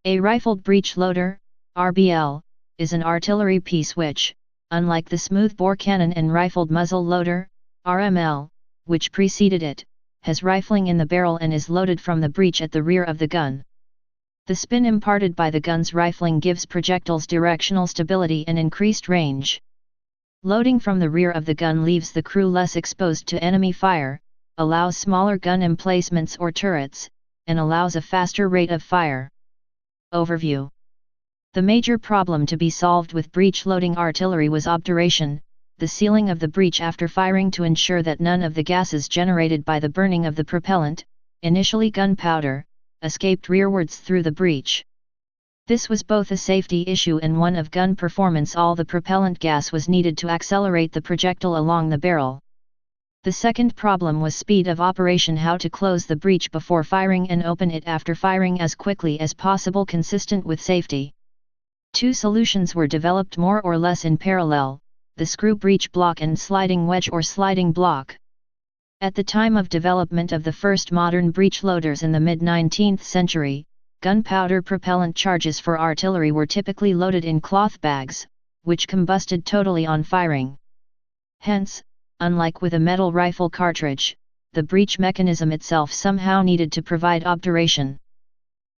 A rifled breech loader, RBL, is an artillery piece which, unlike the smoothbore cannon and rifled muzzle loader, RML, which preceded it, has rifling in the barrel and is loaded from the breech at the rear of the gun. The spin imparted by the gun's rifling gives projectiles directional stability and increased range. Loading from the rear of the gun leaves the crew less exposed to enemy fire, allows smaller gun emplacements or turrets, and allows a faster rate of fire. Overview. The major problem to be solved with breech-loading artillery was obturation, the sealing of the breech after firing to ensure that none of the gases generated by the burning of the propellant, initially gunpowder, escaped rearwards through the breech. This was both a safety issue and one of gun performance. All the propellant gas was needed to accelerate the projectile along the barrel. The second problem was speed of operation, how to close the breech before firing and open it after firing as quickly as possible consistent with safety. Two solutions were developed more or less in parallel, the screw breech block and sliding wedge or sliding block. At the time of development of the first modern breech loaders in the mid-19th century, gunpowder propellant charges for artillery were typically loaded in cloth bags, which combusted totally on firing. Hence, unlike with a metal rifle cartridge, the breech mechanism itself somehow needed to provide obturation.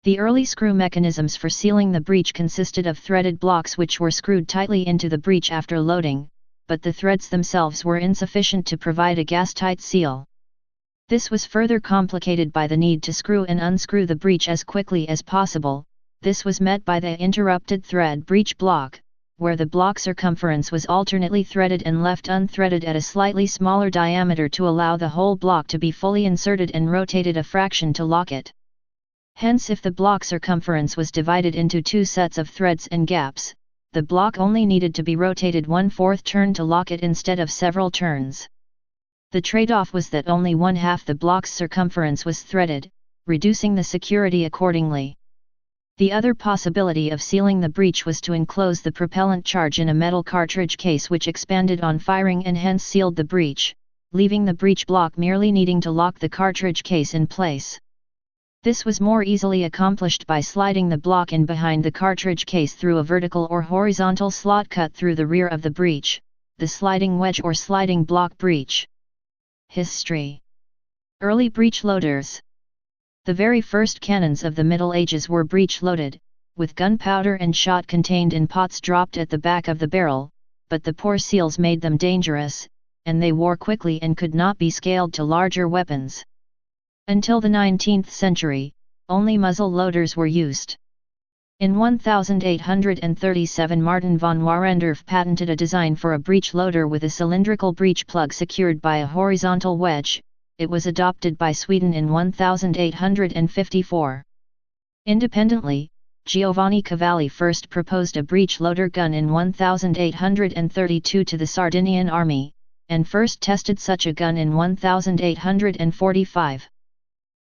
The early screw mechanisms for sealing the breech consisted of threaded blocks which were screwed tightly into the breech after loading, but the threads themselves were insufficient to provide a gas-tight seal. This was further complicated by the need to screw and unscrew the breech as quickly as possible. This was met by the interrupted thread breech block, where the block circumference was alternately threaded and left unthreaded at a slightly smaller diameter to allow the whole block to be fully inserted and rotated a fraction to lock it. Hence, if the block circumference was divided into two sets of threads and gaps, the block only needed to be rotated 1/4 turn to lock it instead of several turns. The trade-off was that only 1/2 the block's circumference was threaded, reducing the security accordingly. The other possibility of sealing the breech was to enclose the propellant charge in a metal cartridge case which expanded on firing and hence sealed the breech, leaving the breech block merely needing to lock the cartridge case in place. This was more easily accomplished by sliding the block in behind the cartridge case through a vertical or horizontal slot cut through the rear of the breech, the sliding wedge or sliding block breech. History. Early breech loaders. The very first cannons of the Middle Ages were breech-loaded, with gunpowder and shot contained in pots dropped at the back of the barrel, but the poor seals made them dangerous, and they wore quickly and could not be scaled to larger weapons. Until the 19th century, only muzzle loaders were used. In 1837 Martin von Warendorf patented a design for a breech loader with a cylindrical breech plug secured by a horizontal wedge. It was adopted by Sweden in 1854. Independently, Giovanni Cavalli first proposed a breech loader gun in 1832 to the Sardinian army, and first tested such a gun in 1845.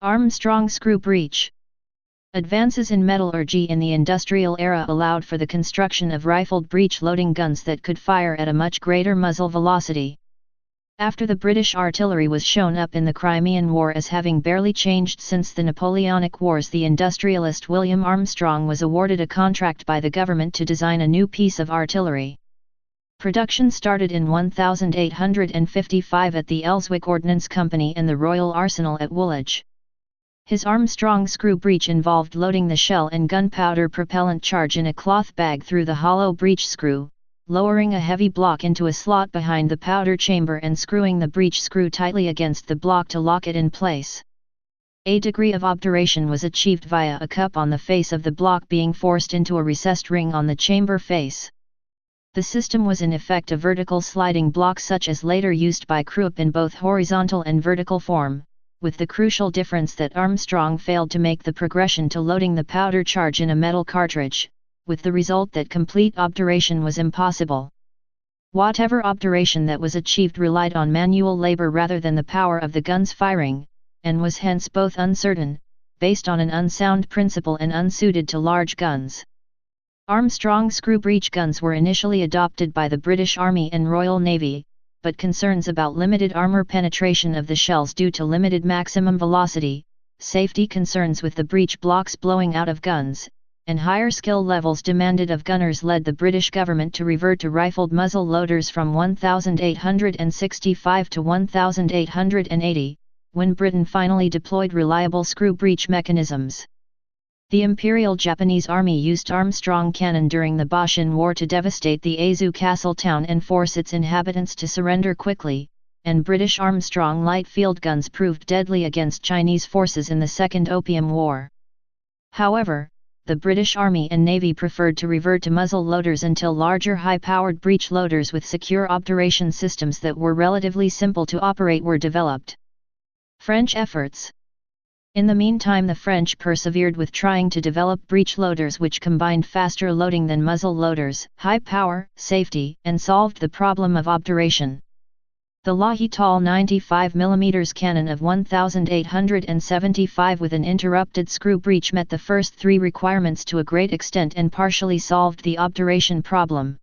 Armstrong screw breech. Advances in metallurgy in the industrial era allowed for the construction of rifled breech-loading guns that could fire at a much greater muzzle velocity. After the British artillery was shown up in the Crimean War as having barely changed since the Napoleonic Wars, the industrialist William Armstrong was awarded a contract by the government to design a new piece of artillery. Production started in 1855 at the Elswick Ordnance Company and the Royal Arsenal at Woolwich. His Armstrong screw breech involved loading the shell and gunpowder propellant charge in a cloth bag through the hollow breech screw, lowering a heavy block into a slot behind the powder chamber and screwing the breech screw tightly against the block to lock it in place. A degree of obturation was achieved via a cup on the face of the block being forced into a recessed ring on the chamber face. The system was in effect a vertical sliding block such as later used by Krupp in both horizontal and vertical form, with the crucial difference that Armstrong failed to make the progression to loading the powder charge in a metal cartridge, with the result that complete obturation was impossible. Whatever obturation that was achieved relied on manual labor rather than the power of the gun's firing, and was hence both uncertain, based on an unsound principle, and unsuited to large guns. Armstrong screw breech guns were initially adopted by the British Army and Royal Navy, but concerns about limited armor penetration of the shells due to limited maximum velocity, safety concerns with the breech blocks blowing out of guns, and higher skill levels demanded of gunners led the British government to revert to rifled muzzle loaders from 1865 to 1880, when Britain finally deployed reliable screw breech mechanisms. The Imperial Japanese Army used Armstrong cannon during the Boshin War to devastate the Azu castle town and force its inhabitants to surrender quickly, and British Armstrong light field guns proved deadly against Chinese forces in the Second Opium War. However, the British Army and Navy preferred to revert to muzzle loaders until larger high-powered breech loaders with secure obturation systems that were relatively simple to operate were developed. French efforts. In the meantime, the French persevered with trying to develop breech loaders which combined faster loading than muzzle loaders, high power, safety, and solved the problem of obturation. The L'Hopital 95mm cannon of 1875 with an interrupted screw breech met the first three requirements to a great extent and partially solved the obturation problem.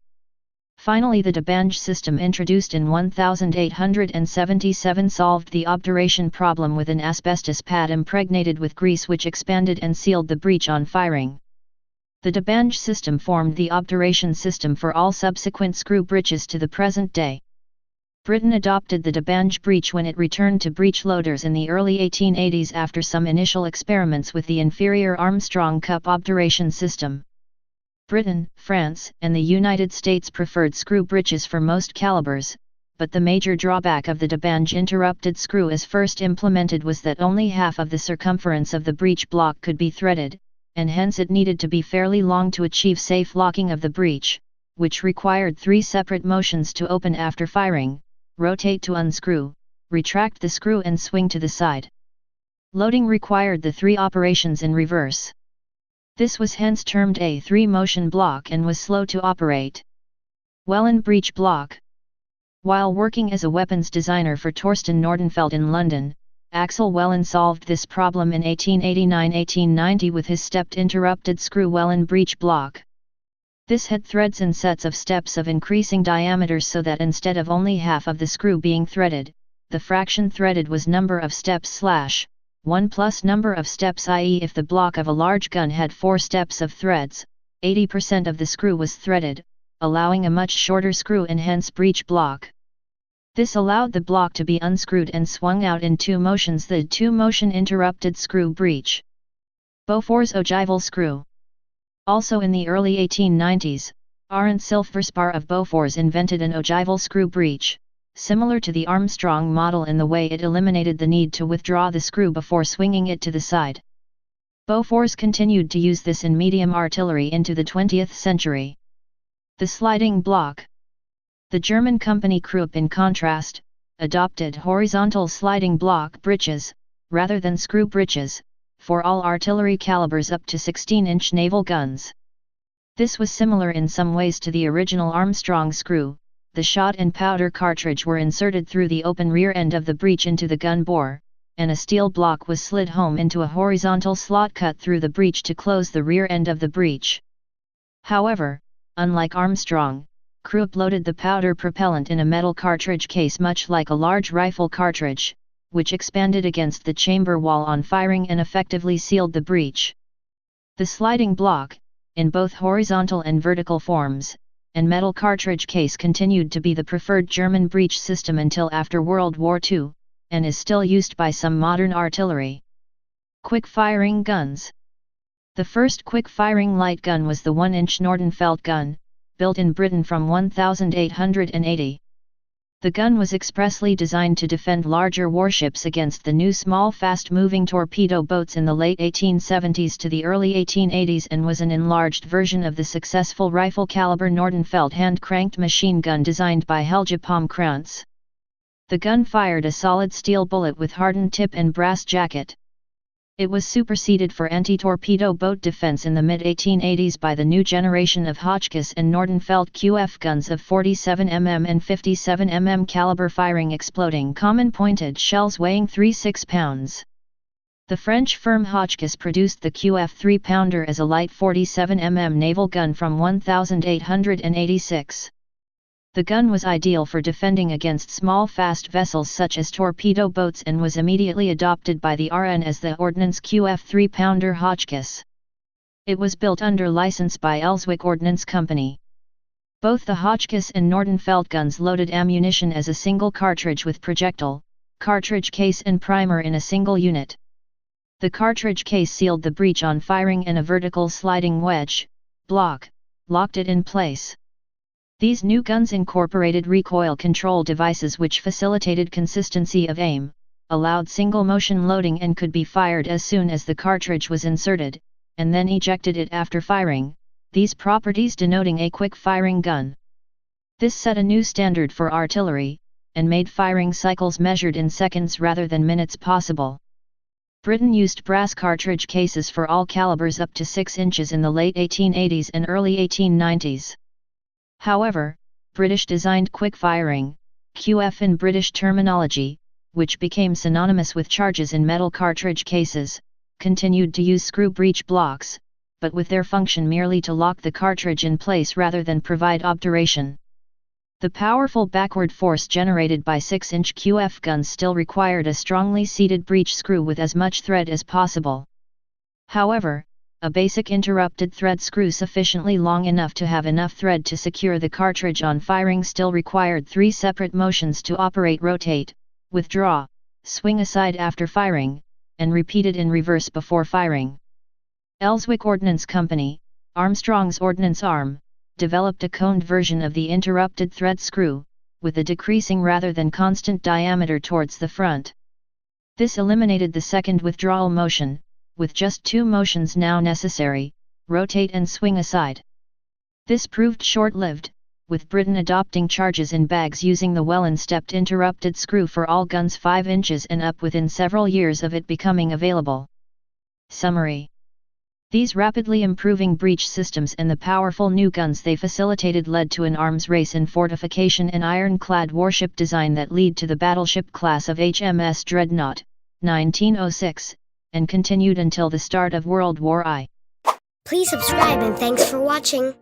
Finally, the Debange system introduced in 1877 solved the obturation problem with an asbestos pad impregnated with grease which expanded and sealed the breech on firing. The Debange system formed the obturation system for all subsequent screw breeches to the present day. Britain adopted the Debange breech when it returned to breech loaders in the early 1880s after some initial experiments with the inferior Armstrong cup obturation system. Britain, France, and the United States preferred screw breeches for most calibers, but the major drawback of the Debange interrupted screw as first implemented was that only half of the circumference of the breech block could be threaded, and hence it needed to be fairly long to achieve safe locking of the breech, which required three separate motions to open after firing: rotate to unscrew, retract the screw and swing to the side. Loading required the three operations in reverse. This was hence termed a three-motion block and was slow to operate. Welland breech block. While working as a weapons designer for Torsten Nordenfeldt in London, Axel Welland solved this problem in 1889-1890 with his stepped interrupted screw Welland breech block. This had threads and sets of steps of increasing diameters so that instead of only half of the screw being threaded, the fraction threaded was number of steps / 1 plus number of steps, i.e. if the block of a large gun had 4 steps of threads, 80% of the screw was threaded, allowing a much shorter screw and hence breech block. This allowed the block to be unscrewed and swung out in two motions, the two-motion interrupted screw breech. Beaufort's ogival screw. Also in the early 1890s, Arent Silverspar of Beaufort's invented an ogival screw breech, similar to the Armstrong model in the way it eliminated the need to withdraw the screw before swinging it to the side. Beaufort's continued to use this in medium artillery into the 20th century. The sliding block. The German company Krupp, in contrast, adopted horizontal sliding block breeches, rather than screw breeches, for all artillery calibers up to 16-inch naval guns. This was similar in some ways to the original Armstrong screw. The shot and powder cartridge were inserted through the open rear end of the breech into the gun bore, and a steel block was slid home into a horizontal slot cut through the breech to close the rear end of the breech. However, unlike Armstrong, Krupp loaded the powder propellant in a metal cartridge case much like a large rifle cartridge, which expanded against the chamber wall on firing and effectively sealed the breech. The sliding block, in both horizontal and vertical forms, and metal cartridge case continued to be the preferred German breech system until after World War II, and is still used by some modern artillery. Quick-firing guns. The first quick-firing light gun was the 1-inch Nordenfeldt gun, built in Britain from 1880. The gun was expressly designed to defend larger warships against the new small fast-moving torpedo boats in the late 1870s to the early 1880s and was an enlarged version of the successful rifle-caliber Nordenfeldt hand-cranked machine gun designed by Helge Palmkrantz. The gun fired a solid steel bullet with hardened tip and brass jacket. It was superseded for anti-torpedo boat defense in the mid-1880s by the new generation of Hotchkiss and Nordenfeldt QF guns of 47mm and 57mm caliber firing exploding common pointed shells weighing 3–6 pounds. The French firm Hotchkiss produced the QF 3-pounder as a light 47mm naval gun from 1886. The gun was ideal for defending against small fast vessels such as torpedo boats and was immediately adopted by the RN as the Ordnance QF 3-pounder Hotchkiss. It was built under license by Elswick Ordnance Company. Both the Hotchkiss and Nordenfeldt guns loaded ammunition as a single cartridge with projectile, cartridge case and primer in a single unit. The cartridge case sealed the breech on firing and a vertical sliding wedge block locked it in place. These new guns incorporated recoil control devices which facilitated consistency of aim, allowed single motion loading and could be fired as soon as the cartridge was inserted, and then ejected it after firing, these properties denoting a quick-firing gun. This set a new standard for artillery, and made firing cycles measured in seconds rather than minutes possible. Britain used brass cartridge cases for all calibers up to 6 inches in the late 1880s and early 1890s. However, British designed quick-firing, QF in British terminology, which became synonymous with charges in metal cartridge cases, continued to use screw breech blocks, but with their function merely to lock the cartridge in place rather than provide obturation. The powerful backward force generated by 6-inch QF guns still required a strongly seated breech screw with as much thread as possible. However, a basic interrupted thread screw sufficiently long enough to have enough thread to secure the cartridge on firing still required 3 separate motions to operate: rotate, withdraw, swing aside after firing, and repeated in reverse before firing. Elswick Ordnance Company, Armstrong's Ordnance Arm, developed a coned version of the interrupted thread screw, with a decreasing rather than constant diameter towards the front. This eliminated the second withdrawal motion, with just 2 motions now necessary: rotate and swing aside. This proved short-lived, with Britain adopting charges in bags using the Welland-stepped interrupted screw for all guns 5 inches and up within several years of it becoming available. Summary: these rapidly improving breech systems and the powerful new guns they facilitated led to an arms race in fortification and ironclad warship design that led to the battleship class of HMS Dreadnought, 1906, and continued until the start of World War I. Please subscribe and thanks for watching.